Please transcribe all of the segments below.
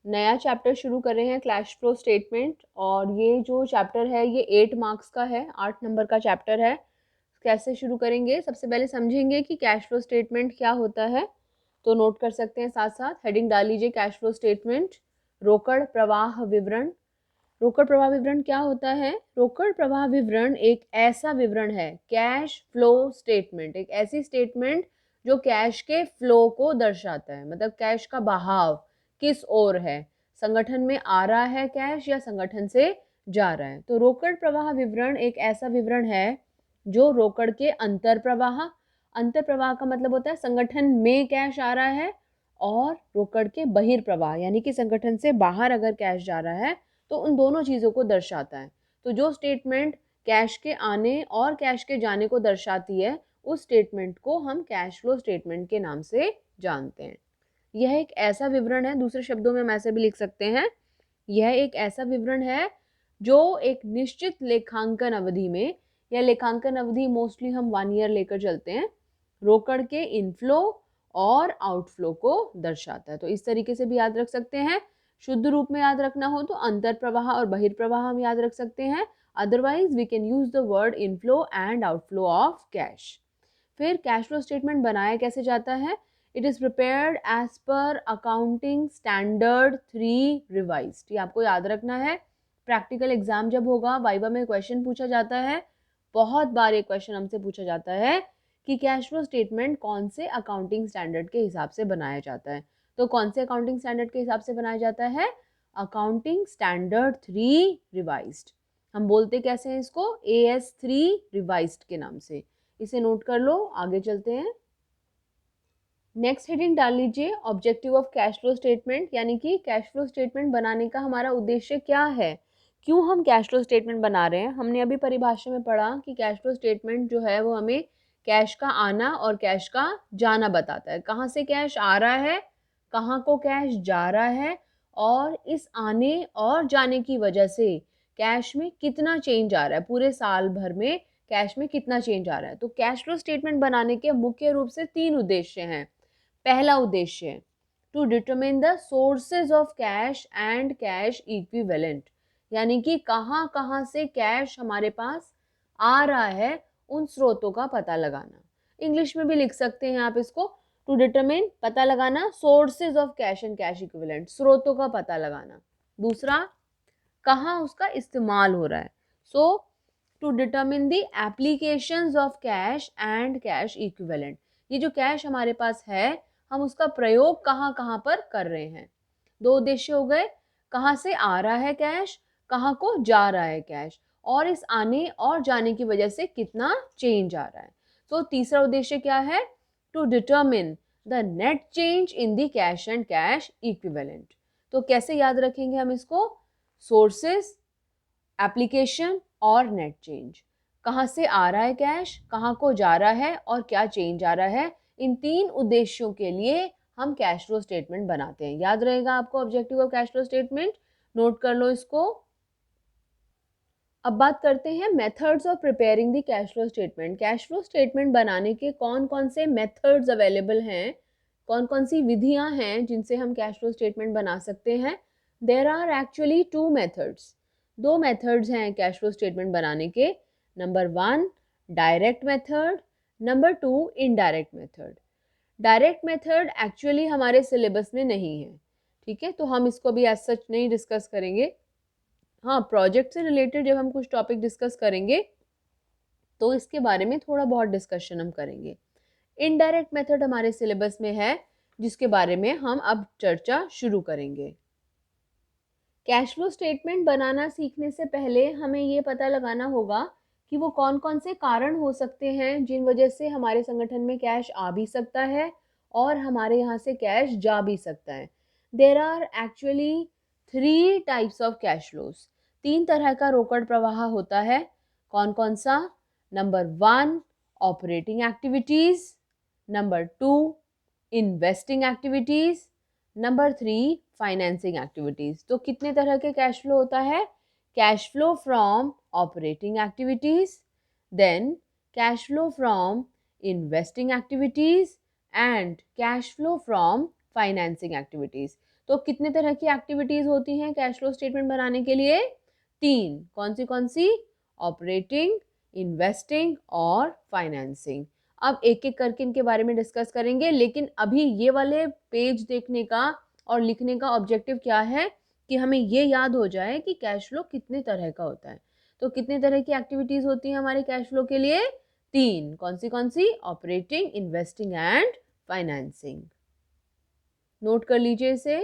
नया चैप्टर शुरू कर रहे हैं कैश फ्लो स्टेटमेंट। और ये जो चैप्टर है ये 8 मार्क्स का है, 8 नंबर का चैप्टर है। कैसे शुरू करेंगे, सबसे पहले समझेंगे कि कैश फ्लो स्टेटमेंट क्या होता है। तो नोट कर सकते हैं, साथ साथ हेडिंग डाल लीजिए कैश फ्लो स्टेटमेंट, रोकड़ प्रवाह विवरण। रोकड़ प्रवाह विवरण क्या होता है? रोकड़ प्रवाह विवरण एक ऐसा विवरण है, कैश फ्लो स्टेटमेंट एक ऐसी स्टेटमेंट जो कैश के फ्लो को दर्शाता है, मतलब कैश का बहाव किस ओर है, संगठन में आ रहा है कैश या संगठन से जा रहा है। तो रोकड़ प्रवाह विवरण एक ऐसा विवरण है जो रोकड़ के अंतर प्रवाह का मतलब होता है संगठन में कैश आ रहा है, और रोकड़ के बहिर्प्रवाह यानी कि संगठन से बाहर अगर कैश जा रहा है तो उन दोनों चीज़ों को दर्शाता है। तो जो स्टेटमेंट कैश के आने और कैश के जाने को दर्शाती है, उस स्टेटमेंट को हम कैश फ्लो स्टेटमेंट के नाम से जानते हैं। यह एक ऐसा विवरण है, दूसरे शब्दों में हम ऐसे भी लिख सकते हैं, यह एक ऐसा विवरण है जो एक निश्चित लेखांकन अवधि में, या लेखांकन अवधि मोस्टली हम 1 ईयर लेकर चलते हैं, रोकड़ के इनफ्लो और आउटफ्लो को दर्शाता है। तो इस तरीके से भी याद रख सकते हैं। शुद्ध रूप में याद रखना हो तो अंतर प्रवाह और बहिर्प्रवाह हम याद रख सकते हैं। Otherwise we can use the word inflow and outflow of cash. फिर कैश फ्लो स्टेटमेंट बनाया कैसे जाता है? It is prepared as per accounting standard 3 revised. ये आपको याद रखना है। प्रैक्टिकल एग्जाम जब होगा, वाइवा में क्वेश्चन पूछा जाता है, बहुत बार ये क्वेश्चन हमसे पूछा जाता है कि कैश फ्लो स्टेटमेंट कौन से अकाउंटिंग स्टैंडर्ड के हिसाब से बनाया जाता है। तो कौन से अकाउंटिंग स्टैंडर्ड के हिसाब से बनाया जाता है? Accounting standard 3 revised. हम बोलते कैसे हैं इसको? AS3 रिवाइज्ड के नाम से। इसे नोट कर लो, आगे चलते हैं। नेक्स्ट हेडिंग डाल लीजिए objective of cash flow statement, यानी कि कैश फ्लो स्टेटमेंट बनाने का हमारा उद्देश्य क्या है, क्यों हम कैश फ्लो स्टेटमेंट बना रहे हैं। हमने अभी परिभाषा में पढ़ा कि कैश फ्लो स्टेटमेंट जो है वो हमें कैश का आना और कैश का जाना बताता है, कहाँ से कैश आ रहा है, कहाँ को कैश जा रहा है, और इस आने और जाने की वजह से कैश में कितना चेंज आ रहा है, पूरे साल भर में कैश में कितना चेंज आ रहा है। तो कैश फ्लो स्टेटमेंट बनाने के मुख्य रूप से 3 उद्देश्य हैं। पहला उद्देश्य, to determine the sources of cash and cash equivalent, यानी कि कहाँ कहाँ से कैश हमारे पास आ रहा है, उन स्रोतों का पता लगाना। इंग्लिश में भी लिख सकते हैं आप इसको, टू डिटरमिन पता लगाना, sources of cash and cash equivalent स्रोतों का पता लगाना। दूसरा, कहाँ उसका इस्तेमाल हो रहा है, so to determine the applications of cash and cash equivalent, ये जो कैश हमारे पास है हम उसका प्रयोग कहाँ कहाँ पर कर रहे हैं। 2 उद्देश्य हो गए, कहाँ से आ रहा है कैश, कहाँ को जा रहा है कैश, और इस आने और जाने की वजह से कितना चेंज आ रहा है। तो तीसरा उद्देश्य क्या है? To determine the net change in the cash and cash equivalent. तो कैसे याद रखेंगे हम इसको? सोर्सेस, एप्लीकेशन और नेट चेंज। कहाँ से आ रहा है कैश, कहाँ को जा रहा है, और क्या चेंज आ रहा है, इन 3 उद्देश्यों के लिए हम कैश फ्लो स्टेटमेंट बनाते हैं। याद रहेगा आपको objective of cash flow statement, note कर लो इसको। अब बात करते हैं methods of preparing the cash flow statement. Cash flow statement बनाने के कौन कौन से मेथड्स अवेलेबल हैं, कौन कौन सी विधियां हैं जिनसे हम कैश फ्लो स्टेटमेंट बना सकते हैं। There are actually 2 methods, 2 methods हैं कैश फ्लो स्टेटमेंट बनाने के। Number 1 direct method, number 2 indirect method. Direct method actually हमारे सिलेबस में नहीं है, ठीक है, तो हम इसको भी एज सच नहीं डिस्कस करेंगे। हाँ, प्रोजेक्ट से रिलेटेड जब हम कुछ टॉपिक डिस्कस करेंगे तो इसके बारे में थोड़ा बहुत डिस्कशन हम करेंगे। इनडायरेक्ट मेथड हमारे सिलेबस में है, जिसके बारे में हम अब चर्चा शुरू करेंगे। कैश फ्लो स्टेटमेंट बनाना सीखने से पहले हमें ये पता लगाना होगा कि वो कौन कौन से कारण हो सकते हैं जिन वजह से हमारे संगठन में कैश आ भी सकता है और हमारे यहाँ से कैश जा भी सकता है। There are actually 3 types of cash flows, 3 तरह का रोकड़ प्रवाह होता है। कौन कौन सा? Number 1 operating activities, number 2 investing activities, number 3 financing activities. तो कितने तरह के कैश फ्लो होता है? Cash flow from operating activities, then cash flow from investing activities and cash flow from financing activities. तो कितने तरह की एक्टिविटीज होती हैं कैश फ्लो स्टेटमेंट बनाने के लिए? 3। कौन सी? ऑपरेटिंग, इन्वेस्टिंग और फाइनेंसिंग। अब एक एक करके इनके बारे में डिस्कस करेंगे, लेकिन अभी ये वाले पेज देखने का और लिखने का ऑब्जेक्टिव क्या है कि हमें ये याद हो जाए कि कैश फ्लो कितने तरह का होता है। तो कितने तरह की एक्टिविटीज होती हैं हमारे कैश फ्लो के लिए? 3। कौन सी? Operating, investing and financing. Note कर लीजिए इसे।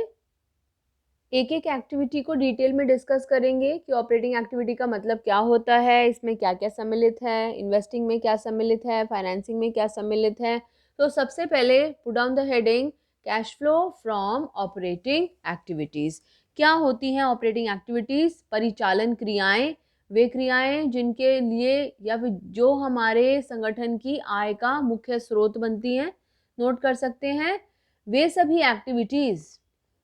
एक एक एक्टिविटी को डिटेल में डिस्कस करेंगे कि ऑपरेटिंग एक्टिविटी का मतलब क्या होता है, इसमें क्या क्या सम्मिलित है, इन्वेस्टिंग में क्या सम्मिलित है, फाइनेंसिंग में क्या सम्मिलित है। तो सबसे पहले put down the heading cash flow from operating activities. क्या होती हैं ऑपरेटिंग एक्टिविटीज़? परिचालन क्रियाएं, वे क्रियाएं जिनके लिए या फिर जो हमारे संगठन की आय का मुख्य स्रोत बनती हैं। नोट कर सकते हैं, वे सभी एक्टिविटीज़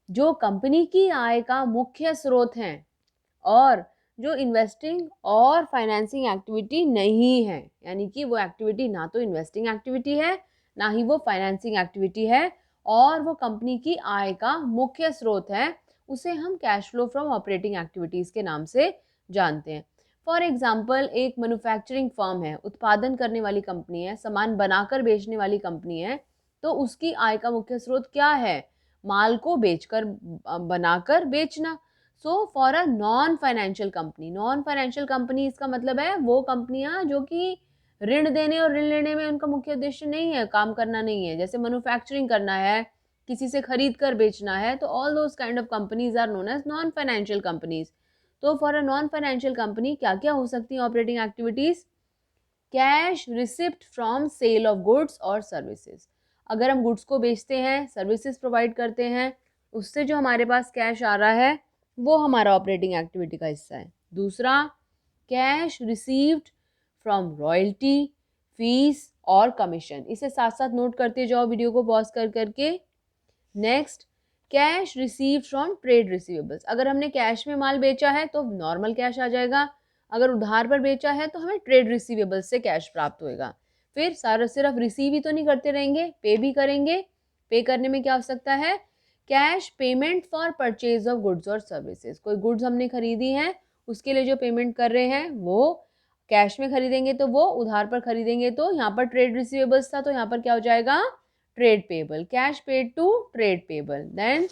जो कंपनी की आय का मुख्य स्रोत हैं और जो इन्वेस्टिंग और फाइनेंसिंग एक्टिविटी नहीं है, यानी कि वो एक्टिविटी ना तो इन्वेस्टिंग एक्टिविटी है ना ही वो फाइनेंसिंग एक्टिविटी है और वो कंपनी की आय का मुख्य स्रोत है, उसे हम cash flow from operating activities के नाम से जानते हैं। फॉर एग्जाम्पल, एक मैन्युफैक्चरिंग फर्म है, उत्पादन करने वाली कंपनी है, सामान बनाकर बेचने वाली कंपनी है, तो उसकी आय का मुख्य स्रोत क्या है? माल को बेचकर, बनाकर बेचना। So for a non financial company इसका मतलब है वो कंपनियां जो कि ऋण देने और ऋण लेने में उनका मुख्य उद्देश्य नहीं है, काम करना नहीं है, जैसे मैन्युफैक्चरिंग करना है, किसी से खरीद कर बेचना है, तो all those kind of companies are known as non financial companies. तो for a non financial company क्या क्या हो सकती है operating activities? Cash receipt from sale of goods और सर्विसेज। अगर हम गुड्स को बेचते हैं, सर्विसेज प्रोवाइड करते हैं, उससे जो हमारे पास कैश आ रहा है वो हमारा ऑपरेटिंग एक्टिविटी का हिस्सा है। दूसरा, cash received from royalty, fees और कमीशन। इसे साथ साथ नोट करते जाओ वीडियो को पॉज कर करके। Next, cash receive from trade receivables. अगर हमने कैश में माल बेचा है तो नॉर्मल कैश आ जाएगा, अगर उधार पर बेचा है तो हमें ट्रेड रिसीवेबल्स से कैश प्राप्त होएगा। फिर सारा सिर्फ रिसीव ही तो नहीं करते रहेंगे, पे भी करेंगे। पे करने में क्या हो सकता है? Cash payment for purchase of goods और सर्विसेज। कोई गुड्स हमने खरीदी हैं, उसके लिए जो पेमेंट कर रहे हैं वो कैश में खरीदेंगे तो वो, उधार पर खरीदेंगे तो यहाँ पर ट्रेड रिसीवेबल्स था तो यहाँ पर क्या हो जाएगा? Trade payable. Cash paid to trade payable. Then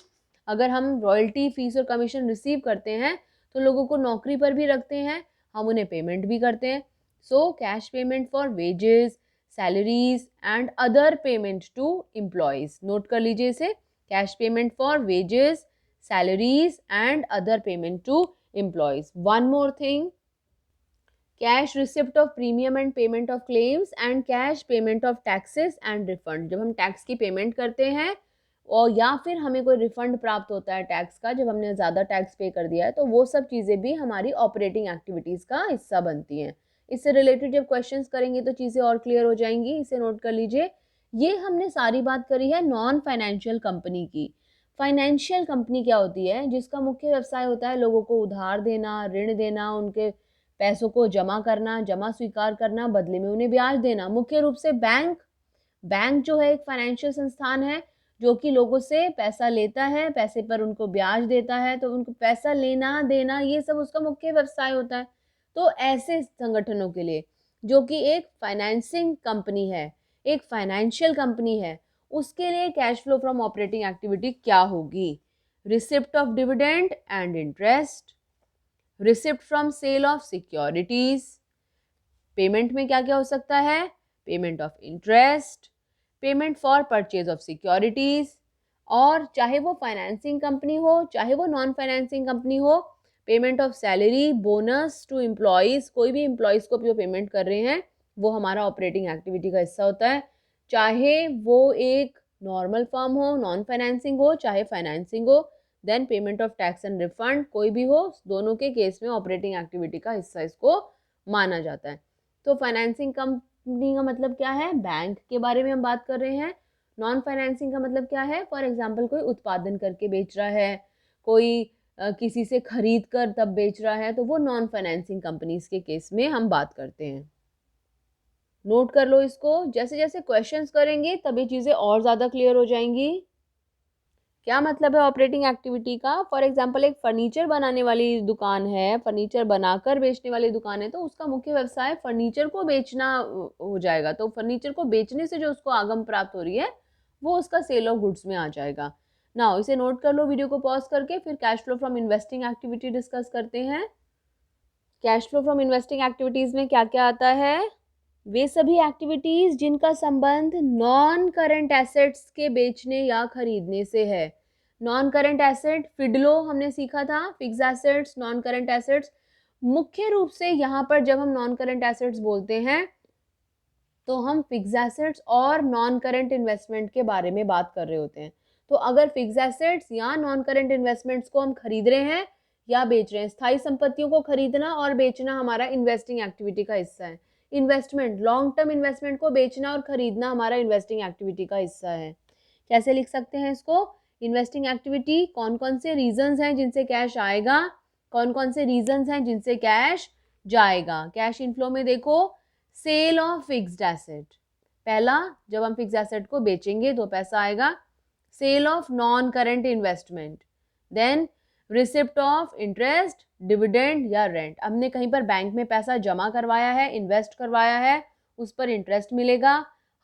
अगर हम रॉयल्टी, फीस और कमीशन रिसीव करते हैं तो लोगों को नौकरी पर भी रखते हैं, हम उन्हें पेमेंट भी करते हैं। So cash payment for wages, salaries and other payment to employees. Note कर लीजिए इसे, cash payment for wages, salaries and other payment to employees. One more thing, cash receipt of premium and payment of claims and cash payment of taxes and refund. जब हम tax की payment करते हैं और या फिर हमें कोई रिफंड प्राप्त होता है टैक्स का, जब हमने ज़्यादा टैक्स पे कर दिया है, तो वो सब चीज़ें भी हमारी ऑपरेटिंग एक्टिविटीज़ का हिस्सा बनती हैं। इससे रिलेटेड जब क्वेश्चंस करेंगे तो चीज़ें और क्लियर हो जाएंगी, इसे नोट कर लीजिए। ये हमने सारी बात करी है नॉन फाइनेंशियल कंपनी की। फाइनेंशियल कंपनी क्या होती है? जिसका मुख्य व्यवसाय होता है लोगों को उधार देना, ऋण देना, उनके पैसों को जमा करना, जमा स्वीकार करना, बदले में उन्हें ब्याज देना। मुख्य रूप से बैंक जो है एक फाइनेंशियल संस्थान है जो कि लोगों से पैसा लेता है, पैसे पर उनको ब्याज देता है, तो उनको पैसा लेना देना ये सब उसका मुख्य व्यवसाय होता है। तो ऐसे संगठनों के लिए जो कि एक फाइनेंसिंग कंपनी है, एक फाइनेंशियल कंपनी है, उसके लिए cash flow from operating activity क्या होगी? Receipt of dividend and interest, receipt from sale of securities. Payment में क्या क्या हो सकता है? Payment of interest, payment for purchase of securities, और चाहे वो फाइनेंसिंग कंपनी हो चाहे वो नॉन फाइनेंसिंग कंपनी हो, payment of salary, bonus to employees. कोई भी एम्प्लॉयज को जो पेमेंट कर रहे हैं वो हमारा ऑपरेटिंग एक्टिविटी का हिस्सा होता है, चाहे वो एक नॉर्मल फर्म हो, नॉन फाइनेंसिंग हो, चाहे फाइनेंसिंग हो। Then payment of tax and refund, कोई भी हो, दोनों के केस में ऑपरेटिंग एक्टिविटी का हिस्सा इसको माना जाता है। तो फाइनेंसिंग कंपनी का मतलब क्या है? बैंक के बारे में हम बात कर रहे हैं। नॉन फाइनेंसिंग का मतलब क्या है? फॉर एग्जाम्पल, कोई उत्पादन करके बेच रहा है, कोई किसी से खरीद कर तब बेच रहा है, तो वो नॉन फाइनेंसिंग कंपनीज के केस में हम बात करते हैं। नोट कर लो इसको, जैसे जैसे क्वेश्चंस करेंगे तब ये चीज़ें और ज़्यादा क्लियर हो जाएंगी। क्या मतलब है ऑपरेटिंग एक्टिविटी का? फॉर एग्जाम्पल एक फर्नीचर बनाने वाली दुकान है, फर्नीचर बनाकर बेचने वाली दुकान है, तो उसका मुख्य व्यवसाय फर्नीचर को बेचना हो जाएगा। तो फर्नीचर को बेचने से जो उसको आगम प्राप्त हो रही है वो उसका सेल ऑफ गुड्स में आ जाएगा। नाउ इसे नोट कर लो वीडियो को पॉज करके, फिर cash flow from investing activity discuss करते हैं। Cash flow from investing activities में क्या क्या आता है? वे सभी एक्टिविटीज जिनका संबंध नॉन करंट एसेट्स के बेचने या खरीदने से है। नॉन करंट एसेट फिडलो हमने सीखा था, fix assets, non current assets. मुख्य रूप से यहाँ पर जब हम नॉन करंट एसेट्स बोलते हैं तो हम फिक्स एसेट्स और नॉन करंट इन्वेस्टमेंट के बारे में बात कर रहे होते हैं। तो अगर फिक्स एसेट्स या नॉन करंट इन्वेस्टमेंट्स को हम खरीद रहे हैं या बेच रहे हैं, स्थायी संपत्तियों को खरीदना और बेचना हमारा इन्वेस्टिंग एक्टिविटी का हिस्सा है। इन्वेस्टमेंट, लॉन्ग टर्म इन्वेस्टमेंट को बेचना और खरीदना हमारा इन्वेस्टिंग एक्टिविटी का हिस्सा है। कैसे लिख सकते हैं इसको? इन्वेस्टिंग एक्टिविटी, कौन कौन से रीजंस हैं जिनसे कैश आएगा, कौन कौन से रीजंस हैं जिनसे कैश जाएगा। कैश इनफ्लो में देखो, सेल ऑफ फिक्स्ड एसेट, पहला जब हम फिक्स एसेट को बेचेंगे तो पैसा आएगा। Sale of non current investment, then receipt of interest, dividend या रेंट। हमने कहीं पर बैंक में पैसा जमा करवाया है, इन्वेस्ट करवाया है, उस पर इंटरेस्ट मिलेगा।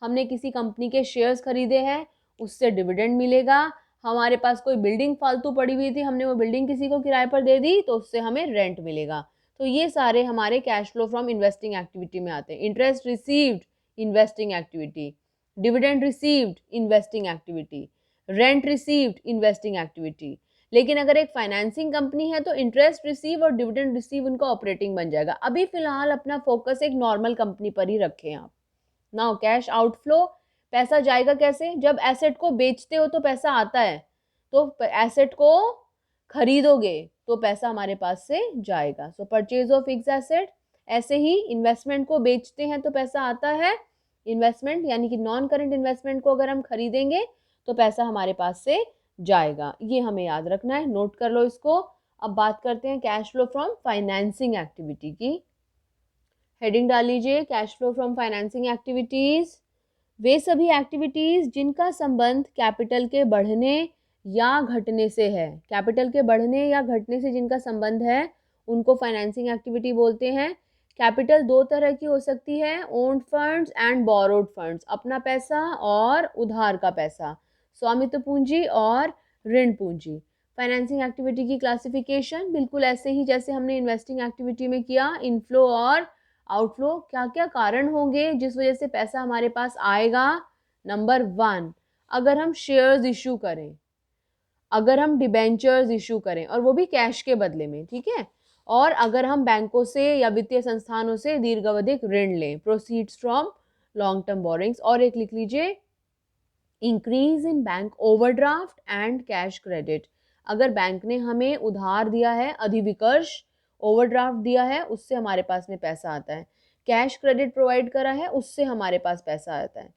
हमने किसी कंपनी के शेयर्स खरीदे हैं, उससे डिविडेंड मिलेगा। हमारे पास कोई बिल्डिंग फालतू पड़ी हुई थी, हमने वो बिल्डिंग किसी को किराए पर दे दी, तो उससे हमें रेंट मिलेगा। तो ये सारे हमारे cash flow from investing activity में आते हैं। Interest received, investing activity, dividend received, investing activity, rent received, investing activity. लेकिन अगर एक फाइनेंसिंग कंपनी है तो इंटरेस्ट रिसीव और डिविडेंड रिसीव उनका ऑपरेटिंग बन जाएगा। अभी फिलहाल अपना फोकस एक नॉर्मल कंपनी पर ही रखें आप। नाउ कैश आउटफ्लो, पैसा जाएगा कैसे? जब एसेट को बेचते हो तो पैसा आता है, तो एसेट को खरीदोगे तो पैसा हमारे पास से जाएगा। सो परचेज ऑफ फिक्स एसेट। ऐसे ही इन्वेस्टमेंट को बेचते हैं तो पैसा आता है। इन्वेस्टमेंट यानी कि नॉन करंट इन्वेस्टमेंट को अगर हम खरीदेंगे तो पैसा हमारे पास से जाएगा। ये हमें याद रखना है, नोट कर लो इसको। अब बात करते हैं cash flow from financing activity की। हेडिंग डाल लीजिए, cash flow from financing activities. वे सभी एक्टिविटीज जिनका संबंध कैपिटल के बढ़ने या घटने से है। कैपिटल के बढ़ने या घटने से जिनका संबंध है उनको फाइनेंसिंग एक्टिविटी बोलते हैं। कैपिटल दो तरह की हो सकती है, owned funds and borrowed funds, अपना पैसा और उधार का पैसा, स्वामित्व पूंजी और ऋण पूंजी। फाइनेंसिंग एक्टिविटी की क्लासिफिकेशन बिल्कुल ऐसे ही जैसे हमने इन्वेस्टिंग एक्टिविटी में किया, इनफ्लो और आउटफ्लो। क्या क्या कारण होंगे जिस वजह से पैसा हमारे पास आएगा? नंबर 1, अगर हम शेयर्स इशू करें, अगर हम डिबेंचर्स इशू करें और वो भी कैश के बदले में, ठीक है, और अगर हम बैंकों से या वित्तीय संस्थानों से दीर्घावधिक ऋण लें, proceeds from long term borrowings. और एक लिख लीजिए, increase in bank overdraft and cash credit. अगर बैंक ने हमें उधार दिया है, अधिविकर्ष ओवरड्राफ्ट दिया है, उससे हमारे पास में पैसा आता है। कैश क्रेडिट प्रोवाइड करा है, उससे हमारे पास पैसा आता है।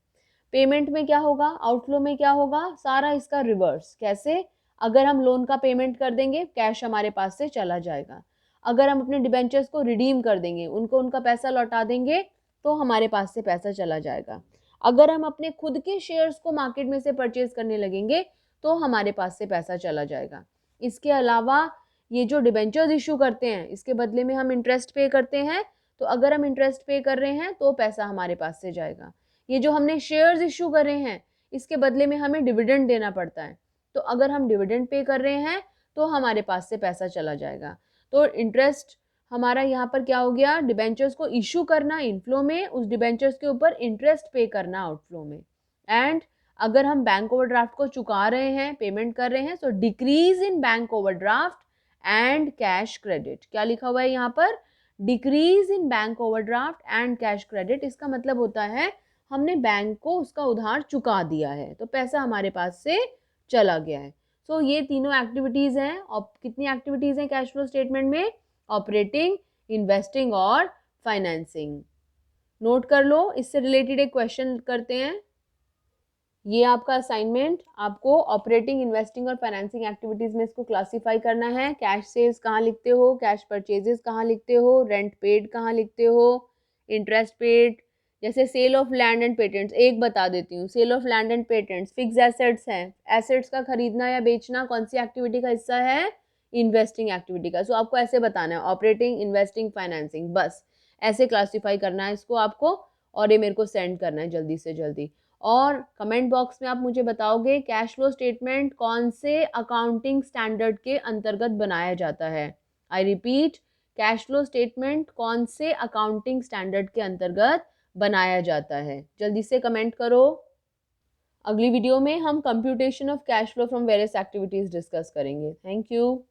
पेमेंट में क्या होगा, आउटफ्लो में क्या होगा? सारा इसका रिवर्स। कैसे? अगर हम लोन का पेमेंट कर देंगे, कैश हमारे पास से चला जाएगा। अगर हम अपने डिबेंचर्स को रिडीम कर देंगे, उनको उनका पैसा लौटा देंगे, तो हमारे पास से पैसा चला जाएगा। अगर हम अपने खुद के शेयर्स को मार्केट में से परचेज करने लगेंगे तो हमारे पास से पैसा चला जाएगा। इसके अलावा ये जो डिबेंचर्स इशू करते हैं, इसके बदले में हम इंटरेस्ट पे करते हैं, तो अगर हम इंटरेस्ट पे कर रहे हैं तो पैसा हमारे पास से जाएगा। ये जो हमने शेयर्स इशू कर रहे हैं, इसके बदले में हमें डिविडेंड देना पड़ता है, तो अगर हम डिविडेंड पे कर रहे हैं तो हमारे पास से पैसा चला जाएगा। तो इंटरेस्ट हमारा यहाँ पर क्या हो गया? डिबेंचर्स को इशू करना इनफ्लो में, उस डिबेंचर्स के ऊपर इंटरेस्ट पे करना आउटफ्लो में। एंड अगर हम बैंक ओवरड्राफ्ट को चुका रहे हैं, पेमेंट कर रहे हैं, तो decrease in bank overdraft and cash credit. क्या लिखा हुआ है यहाँ पर? Decrease in bank overdraft and cash credit. इसका मतलब होता है हमने बैंक को उसका उधार चुका दिया है, तो पैसा हमारे पास से चला गया है। सो ये तीनों एक्टिविटीज हैं। और कितनी एक्टिविटीज हैं कैश फ्लो स्टेटमेंट में? ऑपरेटिंग, इन्वेस्टिंग और फाइनेंसिंग। नोट कर लो, इससे रिलेटेड एक क्वेश्चन करते हैं। ये आपका असाइनमेंट, आपको ऑपरेटिंग, इन्वेस्टिंग और फाइनेंसिंग एक्टिविटीज में इसको क्लासीफाई करना है। कैश सेल्स कहाँ लिखते हो, कैश परचेजेस कहाँ लिखते हो, रेंट पेड कहाँ लिखते हो, इंटरेस्ट पेड, जैसे sale of land and patents, एक बता देती हूँ, sale of land and patents fix assets हैं, एसेट्स का खरीदना या बेचना कौन सी एक्टिविटी का हिस्सा है, इन्वेस्टिंग एक्टिविटी का। सो आपको ऐसे बताना है, ऑपरेटिंग, इन्वेस्टिंग, फाइनेंसिंग, बस ऐसे क्लासीफाई करना है इसको आपको, और ये मेरे को सेंड करना है जल्दी से जल्दी। और कमेंट बॉक्स में आप मुझे बताओगे कैश फ्लो स्टेटमेंट कौन से अकाउंटिंग स्टैंडर्ड के अंतर्गत बनाया जाता है। I repeat, cash flow statement कौन से अकाउंटिंग स्टैंडर्ड के अंतर्गत बनाया जाता है, जल्दी से कमेंट करो। अगली वीडियो में हम computation of cash flow from various activities discuss करेंगे। Thank you.